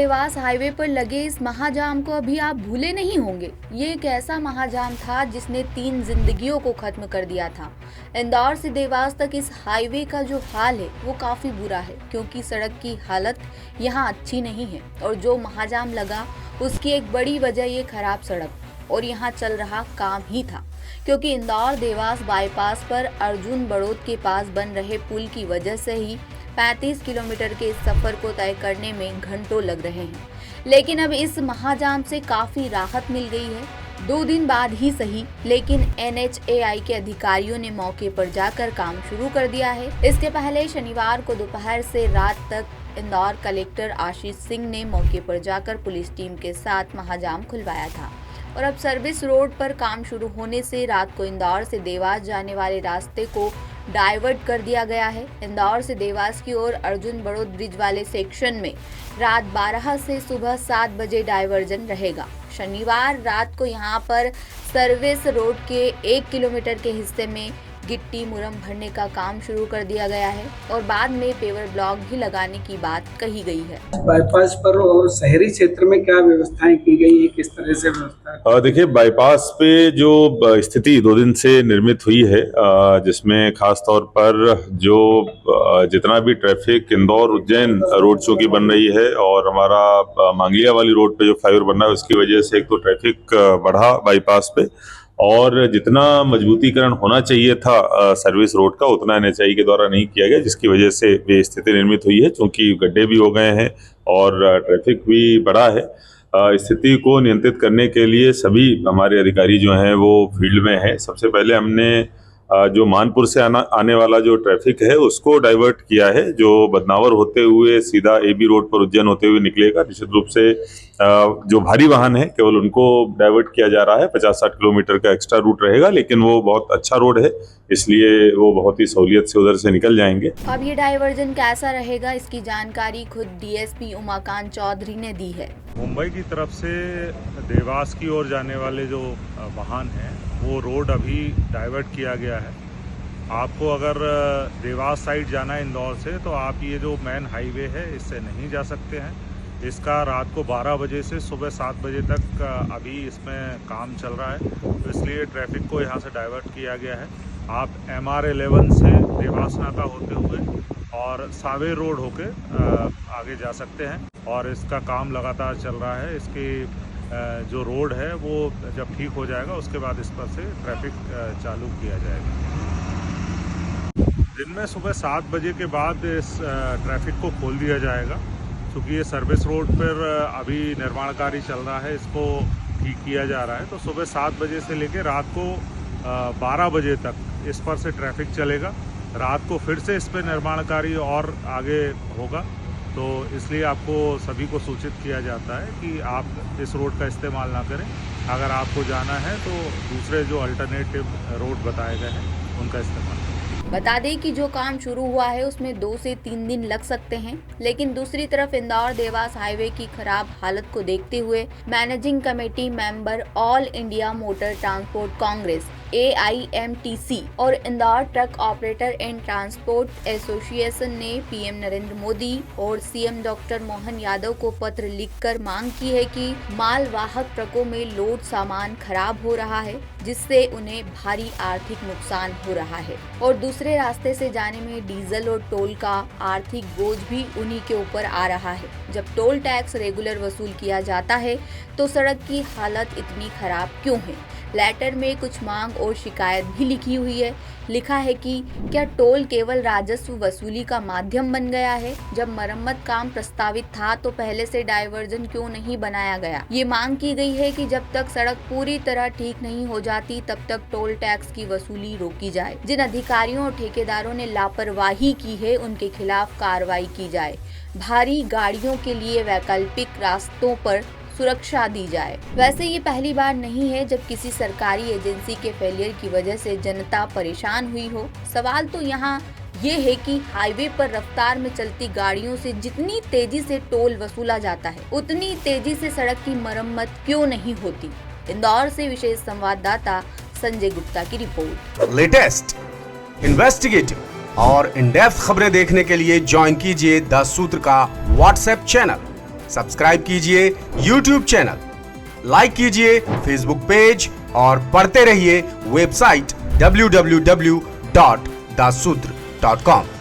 Dewas highway पर लगे इस महाजाम को अभी आप भूले नहीं होंगे। ये एक ऐसा महाजाम था जिसने 3 जिंदगियों को खत्म कर दिया था। इंदौर से देवास तक इस हाईवे का जो हाल है वो काफी बुरा है, क्योंकि सड़क की हालत यहाँ अच्छी नहीं है। और जो महाजाम लगा उसकी एक बड़ी वजह ये खराब सड़क और यहाँ चल रहा काम ही था, क्योंकि इंदौर देवास बाईपास पर अर्जुन बड़ौद के पास बन रहे पुल की वजह से ही 35 किलोमीटर के इस सफर को तय करने में घंटों लग रहे हैं। लेकिन अब इस महाजाम से काफी राहत मिल गई है। 2 दिन बाद ही सही, लेकिन NHAI के अधिकारियों ने मौके पर जाकर काम शुरू कर दिया है। इसके पहले शनिवार को दोपहर से रात तक इंदौर कलेक्टर आशीष सिंह ने मौके पर जाकर पुलिस टीम के साथ महाजाम खुलवाया था। और अब सर्विस रोड पर काम शुरू होने से रात को इंदौर से देवास जाने वाले रास्ते को डाइवर्ट कर दिया गया है। इंदौर से देवास की ओर अर्जुन बड़ौद ब्रिज वाले सेक्शन में रात 12 से सुबह 7 बजे डाइवर्जन रहेगा। शनिवार रात को यहां पर सर्विस रोड के 1 किलोमीटर के हिस्से में गिट्टी मुरम भरने का काम शुरू कर दिया गया है और बाद में पेवर ब्लॉक भी लगाने की बात कही गई है। बाईपास पर और शहरी क्षेत्र में क्या व्यवस्थाएं की गई है, किस तरह से व्यवस्था? देखिए, बाईपास पे जो स्थिति 2 दिन से निर्मित हुई है, जिसमें खास तौर पर जो जितना भी traffic Indore Ujjain road show की बन रही है और हमारा मांगलिया वाली रोड पे जो फ्लाईओवर बन रहा है उसकी वजह से एक तो ट्रैफिक बढ़ा बाईपास पे, और जितना मजबूतीकरण होना चाहिए था सर्विस रोड का उतना NHAI के द्वारा नहीं किया गया, जिसकी वजह से ये स्थिति निर्मित हुई है। क्योंकि गड्ढे भी हो गए हैं और ट्रैफिक भी बढ़ा है। स्थिति को नियंत्रित करने के लिए सभी हमारे अधिकारी जो हैं वो फील्ड में हैं। सबसे पहले हमने जो मानपुर से आने वाला जो ट्रैफिक है उसको डाइवर्ट किया है, जो बदनावर होते हुए सीधा AB रोड पर उज्जैन होते हुए निकलेगा। निश्चित रूप से जो भारी वाहन है केवल उनको डाइवर्ट किया जा रहा है। 50-60 किलोमीटर का एक्स्ट्रा रूट रहेगा, लेकिन वो बहुत अच्छा रोड है, इसलिए वो बहुत ही सहूलियत से उधर से निकल जाएंगे। अब ये डाइवर्जन कैसा रहेगा, इसकी जानकारी खुद DSP उमाकांत चौधरी ने दी है। मुंबई की तरफ से देवास की ओर जाने वाले जो वाहन हैं वो रोड अभी डाइवर्ट किया गया है। आपको अगर देवास साइड जाना है इंदौर से, तो आप ये जो मेन हाईवे है इससे नहीं जा सकते हैं। इसका रात को 12 बजे से सुबह 7 बजे तक अभी इसमें काम चल रहा है, तो इसलिए ट्रैफिक को यहाँ से डाइवर्ट किया गया है। आप MR11 से देवास नाका होते हुए और सावे रोड होके आगे जा सकते हैं, और इसका काम लगातार चल रहा है। इसकी जो रोड है वो जब ठीक हो जाएगा उसके बाद इस पर से ट्रैफिक चालू किया जाएगा। दिन में सुबह 7 बजे के बाद इस ट्रैफिक को खोल दिया जाएगा, क्योंकि ये सर्विस रोड पर अभी निर्माण कार्य चल रहा है, इसको ठीक किया जा रहा है। तो सुबह 7 बजे से लेकर रात को 12 बजे तक इस पर से ट्रैफिक चलेगा। रात को फिर से इस पर निर्माण कार्य और आगे होगा, तो इसलिए आपको सभी को सूचित किया जाता है कि आप इस रोड का इस्तेमाल ना करें। अगर आपको जाना है तो दूसरे जो अल्टरनेटिव रोड बताए गए हैं उनका इस्तेमाल करें। बता दें कि जो काम शुरू हुआ है उसमें 2 से 3 दिन लग सकते हैं, लेकिन दूसरी तरफ इंदौर देवास हाईवे की खराब हालत को देखते हुए managing committee member all India motor transport Congress AIMTC और Indore truck operator and transport association ने PM नरेंद्र मोदी और CM डॉक्टर मोहन यादव को पत्र लिखकर मांग की है कि मालवाहक ट्रकों में लोड सामान खराब हो रहा है, जिससे उन्हें भारी आर्थिक नुकसान हो रहा है और दूसरे रास्ते से जाने में डीजल और टोल का आर्थिक बोझ भी उन्हीं के ऊपर आ रहा है। जब टोल टैक्स रेगुलर वसूल किया जाता है तो सड़क की हालत इतनी खराब क्यों है? लेटर में कुछ मांग और शिकायत भी लिखी हुई है। लिखा है कि क्या टोल केवल राजस्व वसूली का माध्यम बन गया है? जब मरम्मत काम प्रस्तावित था तो पहले से डाइवर्जन क्यों नहीं बनाया गया? ये मांग की गई है कि जब तक सड़क पूरी तरह ठीक नहीं हो जाती तब तक टोल टैक्स की वसूली रोकी जाए। जिन अधिकारियों और ठेकेदारों ने लापरवाही की है उनके खिलाफ कार्रवाई की जाए। भारी गाड़ियों के लिए वैकल्पिक रास्तों पर सुरक्षा दी जाए। वैसे ये पहली बार नहीं है जब किसी सरकारी एजेंसी के फेलियर की वजह से जनता परेशान हुई हो। सवाल तो यहाँ ये है कि हाईवे पर रफ्तार में चलती गाड़ियों से जितनी तेजी से टोल वसूला जाता है उतनी तेजी से सड़क की मरम्मत क्यों नहीं होती? इंदौर से विशेष संवाददाता संजय गुप्ता की रिपोर्ट। लेटेस्ट, इन्वेस्टिगेटिव और इन डेप्थ खबरें देखने के लिए ज्वाइन कीजिए द सूत्र का व्हाट्सएप चैनल। सब्सक्राइब कीजिए YouTube चैनल, लाइक कीजिए फेसबुक पेज और पढ़ते रहिए वेबसाइट www.dasudr.com।